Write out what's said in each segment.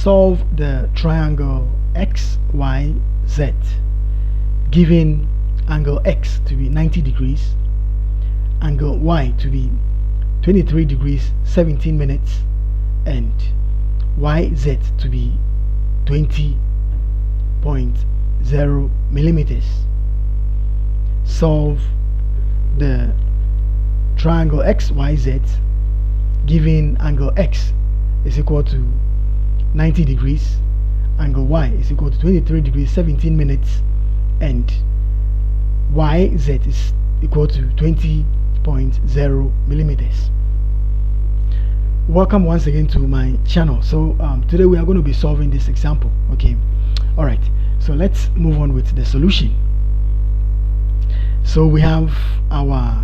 solve the triangle XYZ, giving angle X to be 90 degrees, angle Y to be 23 degrees 17 minutes, and YZ to be 20.0 millimeters. Solve the triangle XYZ, giving angle X is equal to 90 degrees, angle Y is equal to 23 degrees 17 minutes, and YZ is equal to 20.0 millimeters. Welcome once again to my channel. So today we are going to be solving this example. Okay, all right, so let's move on with the solution. So we have our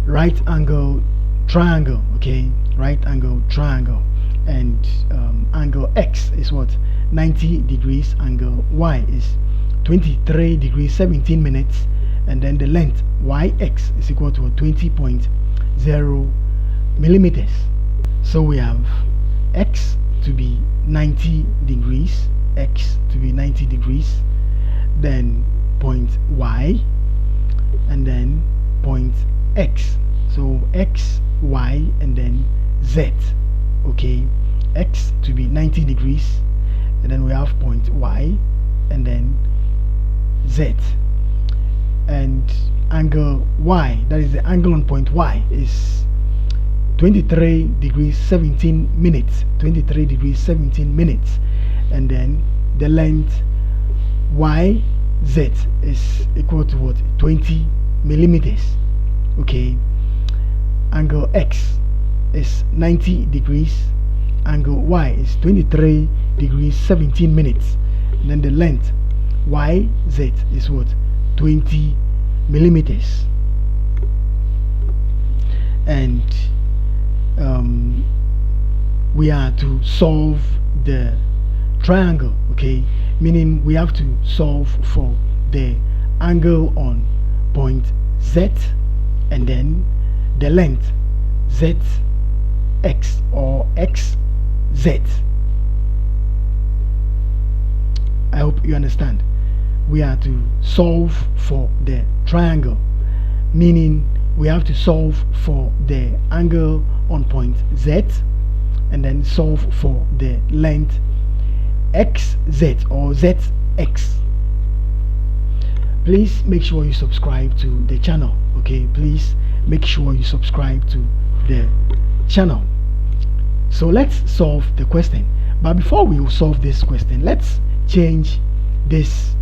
right angle triangle, okay, right angle triangle, and angle X is what, 90 degrees, angle Y is 23 degrees 17 minutes, and then the length YX is equal to 20.0 millimeters. So we have X to be 90 degrees, X to be 90 degrees, then point Y, and then point X. So X, Y, and then Z. Okay, X to be 90 degrees, and then we have point Y, and then Z. And angle Y, that is the angle on point Y, is 23 degrees 17 minutes, 23 degrees 17 minutes, and then the length YZ is equal to what, 20 millimeters. Okay, angle X is 90 degrees, angle Y is 23 degrees 17 minutes, and then the length YZ is what, 20 millimeters. And we are to solve the triangle, okay, meaning we have to solve for the angle on point Z, and then the length ZX or XZ. I hope you understand. We are to solve for the triangle, meaning we have to solve for the angle on point Z, and then solve for the length XZ or ZX. Please make sure you subscribe to the channel. Okay, please make sure you subscribe to the channel. So let's solve the question, but before we solve this question, let's change this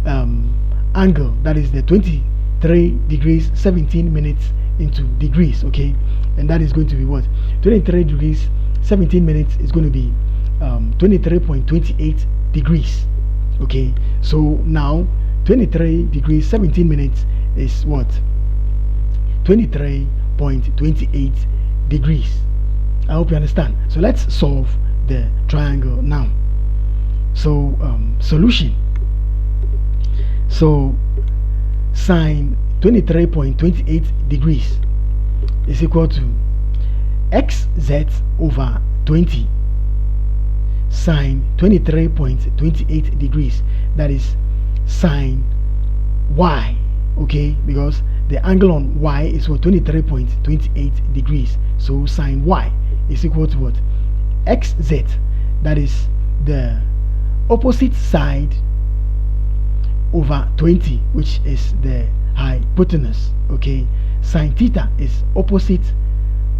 angle, that is the 23 degrees 17 minutes, into degrees. Okay, and that is going to be what, 23 degrees 17 minutes is going to be 23.28 degrees. Okay, so now 23 degrees 17 minutes is what, 23.28 degrees. I hope you understand. So let's solve the triangle now. So solution. So sine 23.28 degrees is equal to XZ over 20 sine 23.28 degrees, that is sine Y. Okay, because the angle on Y is what, 23.28 degrees. So sine Y is equal to what, XZ, that is the opposite side over 20, which is the hypotenuse. Okay, sine theta is opposite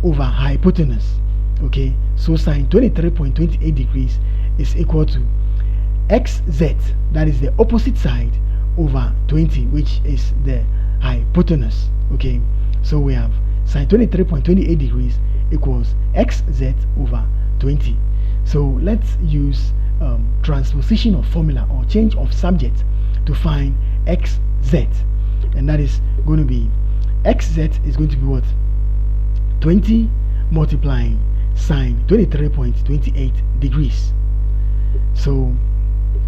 over hypotenuse. Okay, so sine 23.28 degrees is equal to XZ, that is the opposite side over 20, which is the hypotenuse. Okay, so we have sine 23.28 degrees equals XZ over 20. So let's use transposition of formula or change of subject to find XZ, and that is going to be, XZ is going to be what, 20 multiplying sine 23.28 degrees. So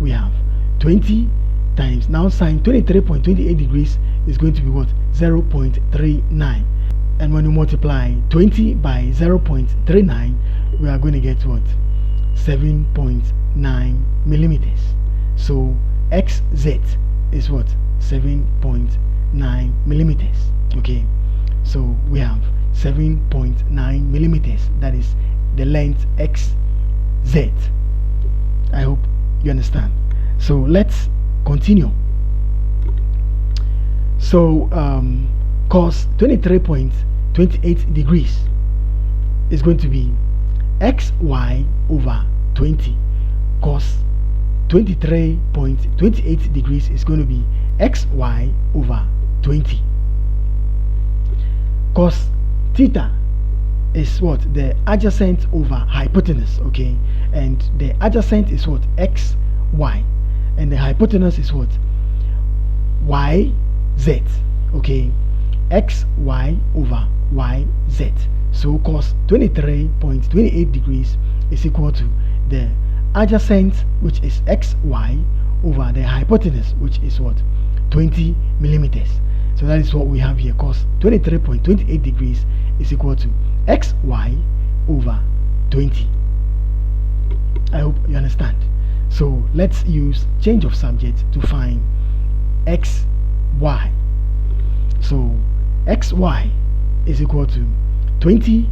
we have 20 times, now sine 23.28 degrees is going to be what, 0.39, and when you multiply 20 by 0.39, we are going to get what, 7.9 millimeters. So XZ is what? 7.9 millimeters. Okay, so we have 7.9 millimeters. That is the length XZ. I hope you understand. So let's continue. So cos 23.28 degrees is going to be xy over 20. Cos 23.28 degrees is going to be xy over 20. Cos theta is what? The adjacent over hypotenuse, okay? And the adjacent is what? Xy. And the hypotenuse is what? YZ, okay? XY over YZ. So cos 23.28 degrees is equal to the adjacent, which is xy, over the hypotenuse, which is what? 20 millimeters. So that is what we have here. Cos 23.28 degrees is equal to xy over 20. I hope you understand. So let's use change of subject to find xy. So xy is equal to 20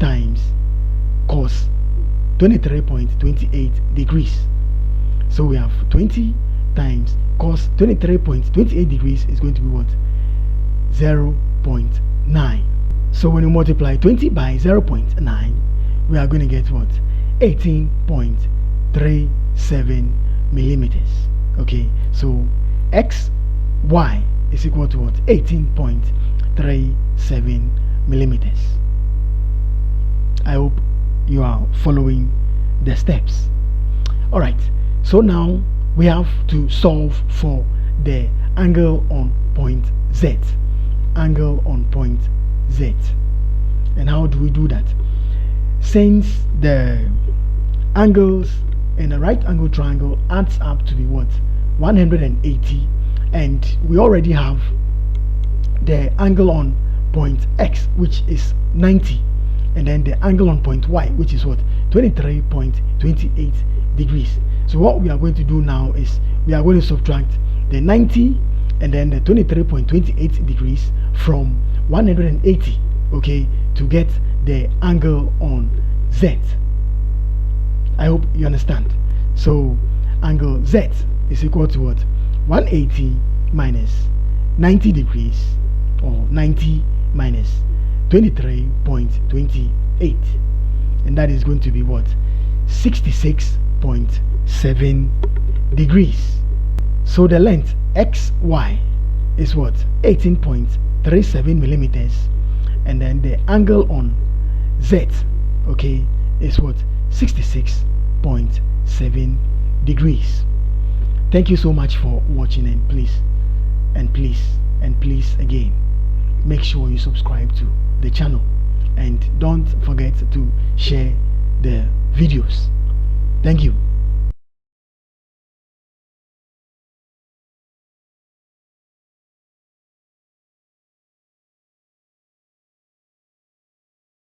times cos 23.28 degrees. So we have 20 times cos 23.28 degrees is going to be what? 0.9. So when you multiply 20 by 0.9, we are going to get what? 18.37 millimeters. Okay, so xy is equal to what? 18.37 millimeters. I hope you are following the steps. All right, so now we have to solve for the angle on point Z. Angle on point Z. And how do we do that? Since the angles in a right angle triangle adds up to be what? 180, and we already have the angle on point X, which is 90, and then the angle on point Y, which is what? 23.28 degrees. So what we are going to do now is we are going to subtract the 90 and then the 23.28 degrees from 180, okay, to get the angle on Z. I hope you understand. So angle Z is equal to what? 180 minus 90 degrees, or 90 minus 23.28, and that is going to be what? 66.7 degrees. So the length xy is what? 18.37 millimeters, and then the angle on Z, okay, is what? 66.7 degrees. Thank you so much for watching, and please again, make sure you subscribe to the channel, and don't forget to share the videos. Thank you.